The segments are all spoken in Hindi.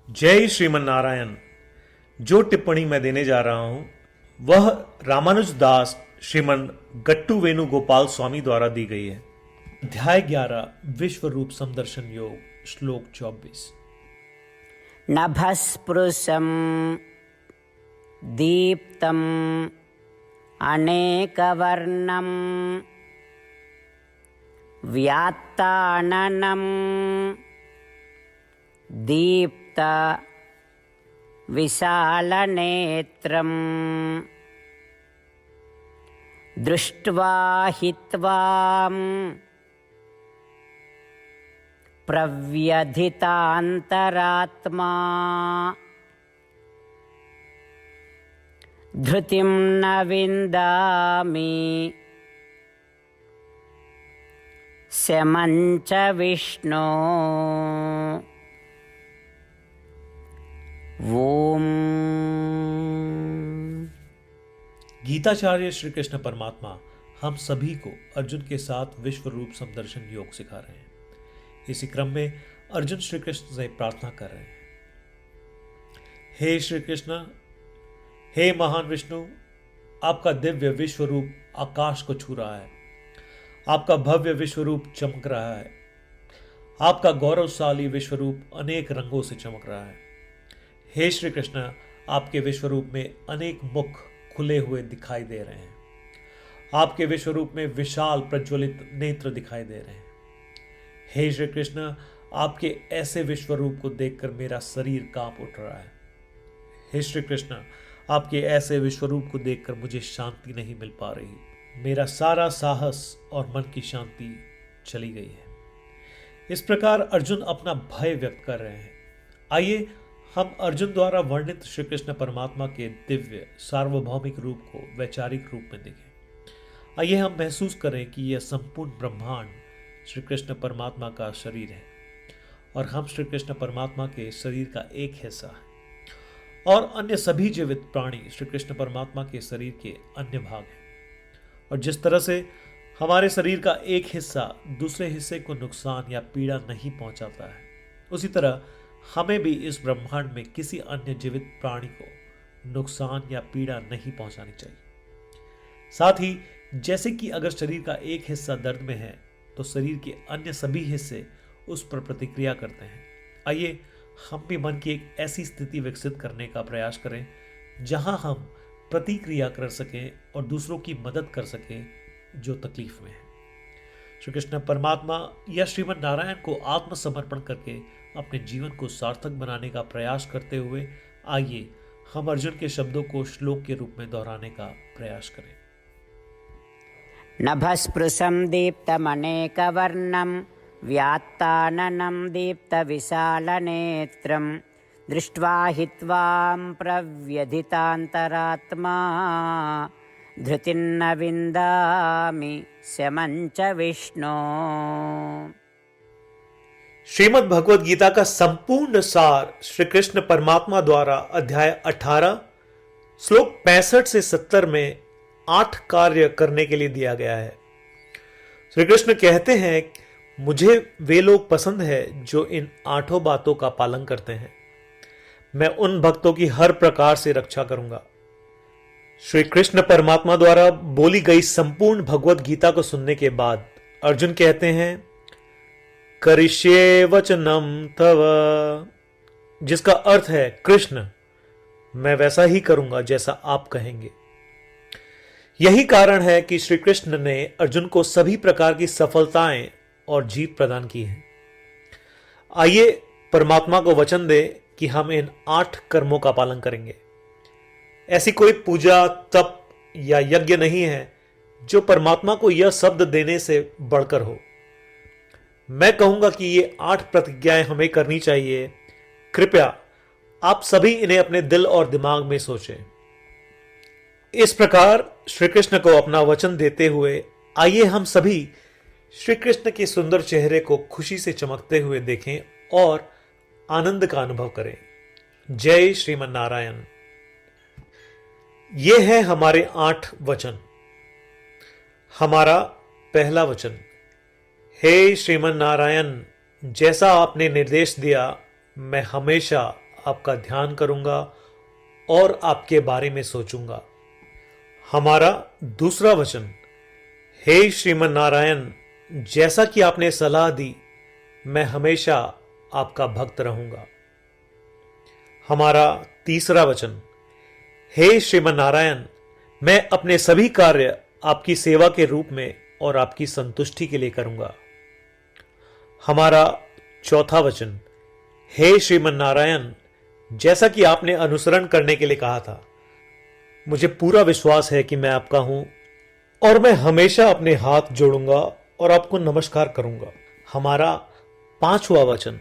जय श्रीमन नारायण। जो टिप्पणी मैं देने जा रहा हूं वह रामानुज दास श्रीमन गट्टू वेणुगोपाल स्वामी द्वारा दी गई है। अध्याय 11 विश्व रूप समदर्शन योग श्लोक 24। नभस्पृशं दीप्तम् अनेकवर्णं व्यात्ताननं दीप्त विशालनेत्रं दृष्ट्वा हि त्वां प्रव्यथितान्तरात्मा धृतिं न विन्दामि शमं च विष्णो। ओम। गीताचार्य श्री कृष्ण परमात्मा हम सभी को अर्जुन के साथ विश्व रूप समदर्शन योग सिखा रहे हैं। इसी क्रम में अर्जुन श्री कृष्ण से प्रार्थना कर रहे हैं, हे श्री कृष्ण, हे महान विष्णु, आपका दिव्य विश्व रूप आकाश को छू रहा है, आपका भव्य विश्व रूप चमक रहा है, आपका गौरवशाली विश्व रूप अनेक रंगों से चमक रहा है। हे श्री कृष्ण, आपके विश्व रूप में अनेक मुख खुले हुए दिखाई दे रहे हैं, आपके विश्व रूप में विशाल प्रज्वलित नेत्र दिखाई दे रहे हैं। हे श्री कृष्ण, आपके ऐसे विश्व रूप को देखकर मेरा शरीर कांप उठ रहा है। हे श्री कृष्ण, आपके ऐसे विश्व रूप को देखकर मुझे शांति नहीं मिल पा रही, मेरा सारा साहस और मन की शांति चली गई है। इस प्रकार अर्जुन अपना भय व्यक्त कर रहे हैं। आइए हम अर्जुन द्वारा वर्णित श्री कृष्ण परमात्मा के दिव्य सार्वभौमिक रूप को वैचारिक रूप में देखें। आइए हम महसूस करें कि यह संपूर्ण ब्रह्मांड श्री कृष्ण परमात्मा का शरीर है और हम श्री कृष्ण परमात्मा के शरीर का एक हिस्सा है, और अन्य सभी जीवित प्राणी श्री कृष्ण परमात्मा के शरीर के अन्य भाग हैं। और जिस तरह से हमारे शरीर का एक हिस्सा दूसरे हिस्से को नुकसान या पीड़ा नहीं पहुंचाता है, उसी तरह हमें भी इस ब्रह्मांड में किसी अन्य जीवित प्राणी को नुकसान या पीड़ा नहीं पहुंचानी चाहिए। साथ ही जैसे कि अगर शरीर का एक हिस्सा दर्द में है तो शरीर के अन्य सभी हिस्से उस पर प्रतिक्रिया करते हैं। आइए हम भी मन की एक ऐसी स्थिति विकसित करने का प्रयास करें जहां हम प्रतिक्रिया कर सकें और दूसरों की मदद कर सकें जो तकलीफ में है। श्री कृष्ण परमात्मा या श्रीमन नारायण को आत्मसमर्पण करके अपने जीवन को सार्थक बनाने का प्रयास करते हुए आइए हम अर्जुन के शब्दों को श्लोक के रूप में दोहराने का प्रयास करें। नभस्पृशं दीप्तमनेकवर्णं व्यात्ताननं दीप्तविशालनेत्रं दृष्ट्वा हि त्वां प्रव्यथितान्तरात्मा धृतिं न विन्दामि शमं च विष्णो। श्रीमद् भगवद गीता का संपूर्ण सार श्री कृष्ण परमात्मा द्वारा अध्याय 18 श्लोक 65 से 70 में 8 कार्य करने के लिए दिया गया है। श्री कृष्ण कहते हैं, मुझे वे लोग पसंद है जो इन 8 बातों का पालन करते हैं। मैं उन भक्तों की हर प्रकार से रक्षा करूंगा। श्री कृष्ण परमात्मा द्वारा बोली गई संपूर्ण भगवद गीता को सुनने के बाद अर्जुन कहते हैं, करिष्ये वचनम तव, जिसका अर्थ है, कृष्ण मैं वैसा ही करूंगा जैसा आप कहेंगे। यही कारण है कि श्री कृष्ण ने अर्जुन को सभी प्रकार की सफलताएं और जीत प्रदान की है। आइए परमात्मा को वचन दे कि हम इन 8 कर्मों का पालन करेंगे। ऐसी कोई पूजा, तप या यज्ञ नहीं है जो परमात्मा को यह शब्द देने से बढ़कर हो। मैं कहूंगा कि ये 8 प्रतिज्ञाएं हमें करनी चाहिए। कृपया आप सभी इन्हें अपने दिल और दिमाग में सोचें। इस प्रकार श्री कृष्ण को अपना वचन देते हुए आइए हम सभी श्री कृष्ण के सुंदर चेहरे को खुशी से चमकते हुए देखें और आनंद का अनुभव करें। जय श्रीमन नारायण। ये है हमारे 8 वचन। हमारा पहला वचन, हे श्रीमन नारायण, जैसा आपने निर्देश दिया मैं हमेशा आपका ध्यान करूंगा और आपके बारे में सोचूंगा। हमारा दूसरा वचन, हे श्रीमन नारायण, जैसा कि आपने सलाह दी, मैं हमेशा आपका भक्त रहूंगा। हमारा तीसरा वचन, हे श्रीमन नारायण, मैं अपने सभी कार्य आपकी सेवा के रूप में और आपकी संतुष्टि के लिए करूंगा। हमारा चौथा वचन, हे श्रीमन नारायण, जैसा कि आपने अनुसरण करने के लिए कहा था, मुझे पूरा विश्वास है कि मैं आपका हूं और मैं हमेशा अपने हाथ जोड़ूंगा और आपको नमस्कार करूंगा। हमारा पांचवा वचन,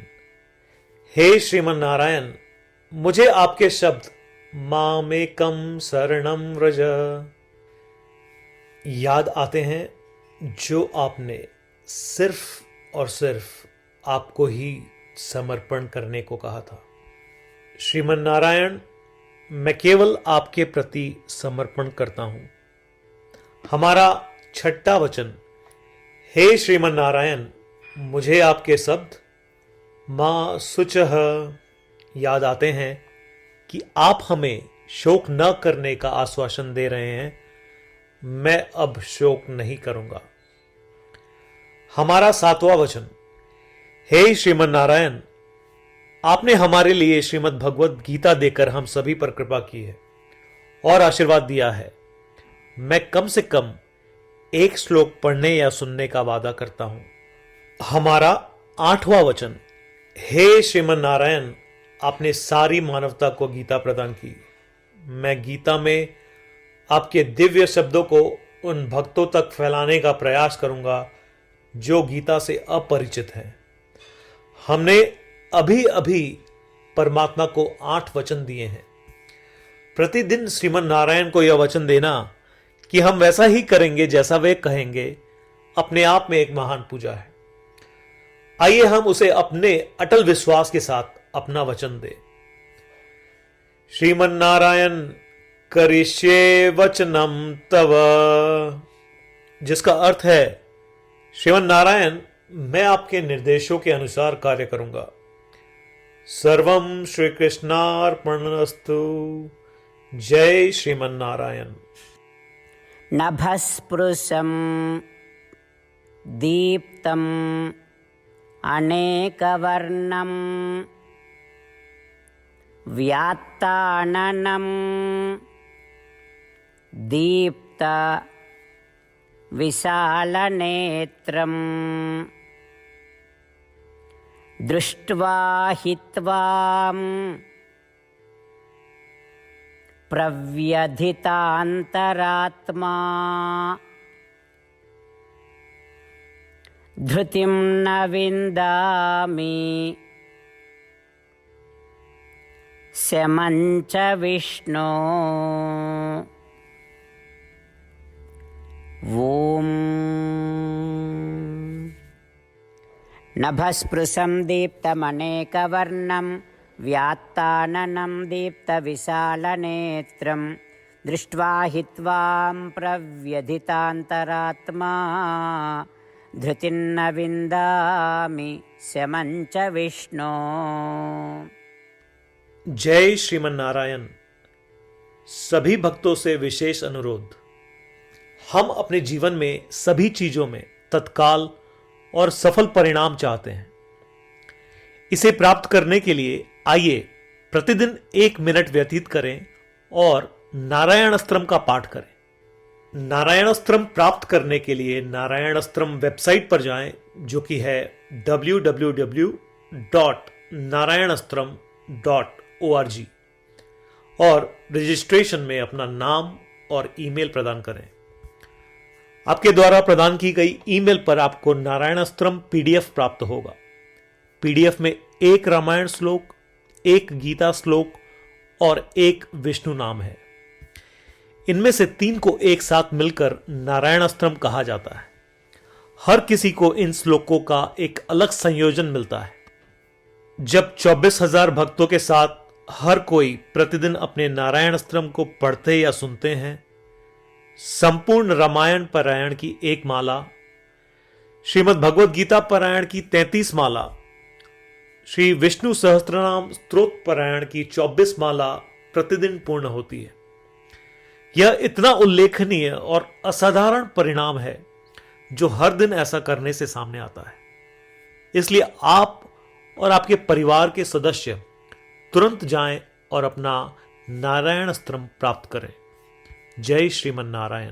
हे श्रीमन नारायण, मुझे आपके शब्द मामेकम शरणम व्रज याद आते हैं, जो आपने सिर्फ और सिर्फ आपको ही समर्पण करने को कहा था। श्रीमन नारायण, मैं केवल आपके प्रति समर्पण करता हूं। हमारा छठा वचन, हे श्रीमन नारायण, मुझे आपके शब्द मां शुचः याद आते हैं कि आप हमें शोक न करने का आश्वासन दे रहे हैं। मैं अब शोक नहीं करूंगा। हमारा सातवां वचन, हे श्रीमन नारायण, आपने हमारे लिए श्रीमद् भगवद गीता देकर हम सभी पर कृपा की है और आशीर्वाद दिया है। मैं कम से कम एक श्लोक पढ़ने या सुनने का वादा करता हूं। हमारा आठवां वचन, हे श्रीमन नारायण, आपने सारी मानवता को गीता प्रदान की। मैं गीता में आपके दिव्य शब्दों को उन भक्तों तक फैलाने का प्रयास करूंगा जो गीता से अपरिचित हैं। हमने अभी अभी परमात्मा को 8 वचन दिए हैं। प्रतिदिन श्रीमन नारायण को यह वचन देना कि हम वैसा ही करेंगे जैसा वे कहेंगे, अपने आप में एक महान पूजा है। आइए हम उसे अपने अटल विश्वास के साथ अपना वचन दें। श्रीमन नारायण करिष्ये वचनम तव, जिसका अर्थ है, श्रीमन नारायण, मैं आपके निर्देशों के अनुसार कार्य करूंगा। सर्वम श्री कृष्णार्पणमस्तु। जय श्रीमन नारायण। नभस्पृशं दीप्तम् अनेकवर्णं व्यात्ताननं दीप्त विशालनेत्रम् दृष्ट्वा हि त्वां प्रव्यथितान्तरात्मा धृतिं न विन्दामि शमं च विष्णो। ॐ नभस्पृशं दीप्तमनेकवर्णं व्यात्ताननं दीप्तविशालनेत्रं दृष्ट्वा हि त्वां प्रव्यथितान्तरात्मा धृतिं न विन्दामि शमं च विष्णो। जय श्रीमन नारायण। सभी भक्तों से विशेष अनुरोध, हम अपने जीवन में सभी चीजों में तत्काल और सफल परिणाम चाहते हैं। इसे प्राप्त करने के लिए आइए प्रतिदिन 1 मिनट व्यतीत करें और नारायण अस्त्रम का पाठ करें। नारायण अस्त्रम प्राप्त करने के लिए नारायण अस्त्रम वेबसाइट पर जाएं, जो कि है www.narayanastram.org, और रजिस्ट्रेशन में अपना नाम और ईमेल प्रदान करें। आपके द्वारा प्रदान की गई ईमेल पर आपको नारायण अस्त्रम पीडीएफ प्राप्त होगा। पीडीएफ में 1 रामायण श्लोक, 1 गीता श्लोक और 1 विष्णु नाम है। इनमें से 3 को एक साथ मिलकर नारायण अस्त्रम कहा जाता है। हर किसी को इन श्लोकों का एक अलग संयोजन मिलता है। जब 24,000 भक्तों के साथ हर कोई प्रतिदिन अपने नारायण अस्त्रम को पढ़ते या सुनते हैं, संपूर्ण रामायण पारायण की 1 माला, श्रीमद् भगवद गीता पारायण की 33 माला श्री विष्णु सहस्त्रनाम स्तोत्र पारायण की 24 माला प्रतिदिन पूर्ण होती है। यह इतना उल्लेखनीय और असाधारण परिणाम है जो हर दिन ऐसा करने से सामने आता है। इसलिए आप और आपके परिवार के सदस्य तुरंत जाएं और अपना नारायण अस्त्रम प्राप्त करें। जय श्रीमन नारायण।